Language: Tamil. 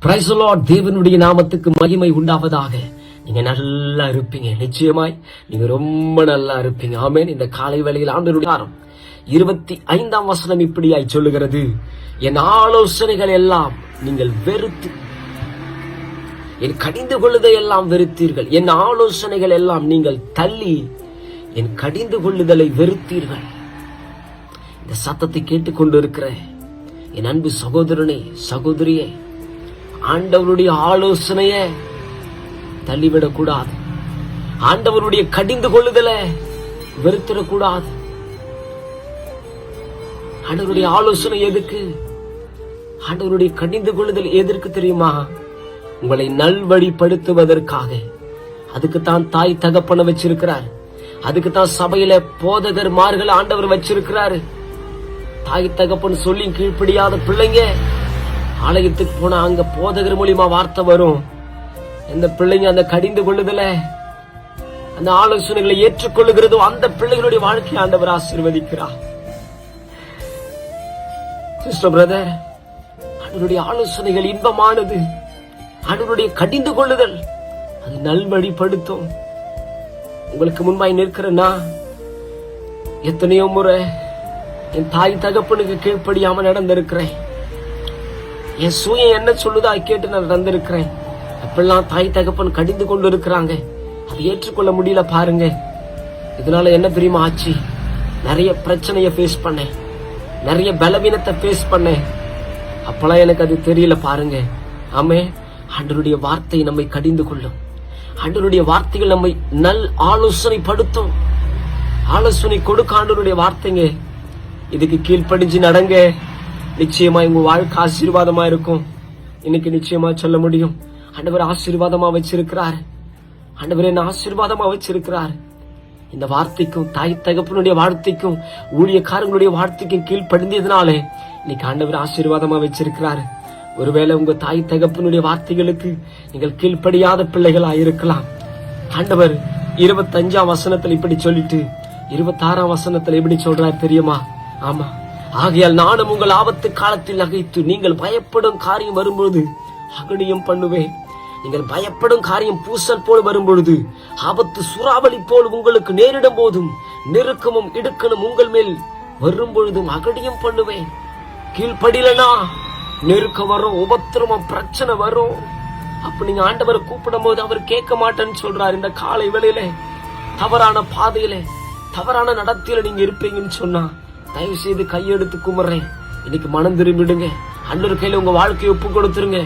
Praise the Lord. தேவனுடைய நாமத்துக்கு மகிமை உண்டாவதாக. நீங்க நல்லா இருப்பீங்க, நிச்சயமாய் நீங்க ரொம்ப நல்லா இருப்பீங்க. ஆமென். இந்த காலை வேளையில் ஆண்டவருடைய 25ஆம் வசனம் இப்படியாய் சொல்லுகிறது, என் ஆலோசனைகள் எல்லாம் நீங்கள் வெறுத்து, என் கடிந்து கொள்ளுதை எல்லாம் வெறுத்தீர்கள். என் ஆலோசனைகள் எல்லாம் நீங்கள் தள்ளி என் கடிந்து கொள்ளுதலை வெறுத்தீர்கள். இந்த சத்தத்தை கேட்டுக்கொண்டு இருக்கிற என் அன்பு சகோதரனே, சகோதரியே, ஆண்டவருடைய ஆலோசனைய தள்ளிவிடக்கூடாது. ஆண்டவருடைய கடிந்து கொள்ளுதலை வெறுத்திடக்கூடாது. ஆண்டவருடைய ஆலோசனை எதுக்கு? ஆண்டவருடைய கடிந்து கொள்ளுதல் எதற்கு தெரியுமா? உங்களை நல்வழிப்படுத்துவதற்காக. அதுக்குத்தான் தாய் தகப்பனை வச்சிருக்கிறார். அதுக்குத்தான் சபையில போதகர்மார்கள் ஆண்டவர் வச்சிருக்கிறாரு. தாய் தகப்பன் சொல்லி கீழ்ப்படியாத பிள்ளைங்க ஆலயத்துக்கு போனா அங்க போதகர் மூலியமா வார்த்தை வரும். எந்த பிள்ளைங்க அந்த கடிந்து கொள்ளுதல, அந்த ஆலோசனைகளை ஏற்றுக்கொள்ளுகிறதோ அந்த பிள்ளைகளுடைய வாழ்க்கையை ஆண்டவர் ஆசீர்வதிக்கிறார். சிஸ்டர், பிரதர், ஆண்டவருடைய ஆலோசனைகள் இன்பமானது. ஆண்டவருடைய கடிந்து கொள்ளுதல் அது நல்வழிப்படுத்தும். உங்களுக்கு முன்பாய் நிற்கிறேன்னா, எத்தனையோ முறை என் தாய் தகப்பனுக்கு கீழ்ப்படியாம நடந்திருக்கிறேன். என் சுயம் என்ன சொல்லுதா கேட்டு நான் நடந்திருக்கிறேன். அப்பெல்லாம் தாய் தகப்பன் கடிந்து கொண்டு இருக்கிறாங்க. அதை ஏற்றுக்கொள்ள முடியல. பாருங்க, இதனால என்ன தெரியுமா ஆச்சு? நிறைய பிரச்சனைய ஃபேஸ் பண்ணேன், நிறைய பலவீனத்தை ஃபேஸ் பண்ணேன். அப்பெல்லாம் எனக்கு அது தெரியல. பாருங்க, ஆமே, ஆண்டவருடைய வார்த்தை நம்மை கடிந்து கொள்ளும். ஆண்டவருடைய வார்த்தைகள் நம்மை நல் ஆலோசனை படுத்தும். ஆலோசனை கொடுக்க ஆண்டவருடைய வார்த்தைங்க. இதுக்கு கீழ்ப்படிஞ்சு நடங்க, நிச்சயமா உங்க வாழ்க்கை ஆசீர்வாதமா இருக்கும். இன்னைக்கு நிச்சயமா சொல்ல முடியும், ஆண்டவர் ஆசீர்வாதமா வச்சிருக்கிறார். ஆண்டவர் என்ன ஆசீர்வாதமா வச்சிருக்கிறார். இந்த வார்த்தைக்கும் தாய் தகப்பனுடைய வார்த்தைக்கும் ஊழியக்காரங்களுடைய வார்த்தைக்கும் கீழ்ப்படிந்ததுனாலே இன்னைக்கு ஆண்டவர் ஆசீர்வாதமா வச்சிருக்கிறார். ஒருவேளை உங்க தாய் தகப்பனுடைய வார்த்தைகளுக்கு நீங்கள் கீழ்ப்படியாத பிள்ளைகளா இருக்கலாம். ஆண்டவர் 25ஆம் வசனத்துல இப்படி சொல்லிட்டு 26ஆம் வசனத்துல எப்படி சொல்றார் தெரியுமா? ஆமா, ஆகையால் நானும் உங்கள் ஆபத்து காலத்தில் நகைத்து நீங்கள் பயப்படும் காரியம் வரும்பொழுது அகடியும் பண்ணுவேன். நீங்கள் பயப்படும் காரியம் பூசல் போல் வரும்பொழுது, ஆபத்து சூறாவளி போல் உங்களுக்கு நேரிடும் போதும், நெருக்கமும் இடுக்கணும் உங்கள் மேல் வரும் பொழுதும் அகடியும் பண்ணுவேன். கீழ்ப்படியலனா நெருக்கம் வரும், உபத்திரமும் பிரச்சனை வரும். அப்ப நீங்க ஆண்டவரை கூப்பிடும் போது அவர் கேட்க மாட்டேன்னு சொல்றாரு. இந்த காலை வேளையில தவறான பாதையில, தவறான நடத்தியில நீங்க இருப்பீங்கன்னு சொன்னா, தயவு செய்து கையெடுத்து கும்பிடுறேன், இன்னைக்கு மனம் திரும்பிடுங்க. ஆண்டவர் கையில உங்க வாழ்க்கையை ஒப்பு கொடுத்துருங்க.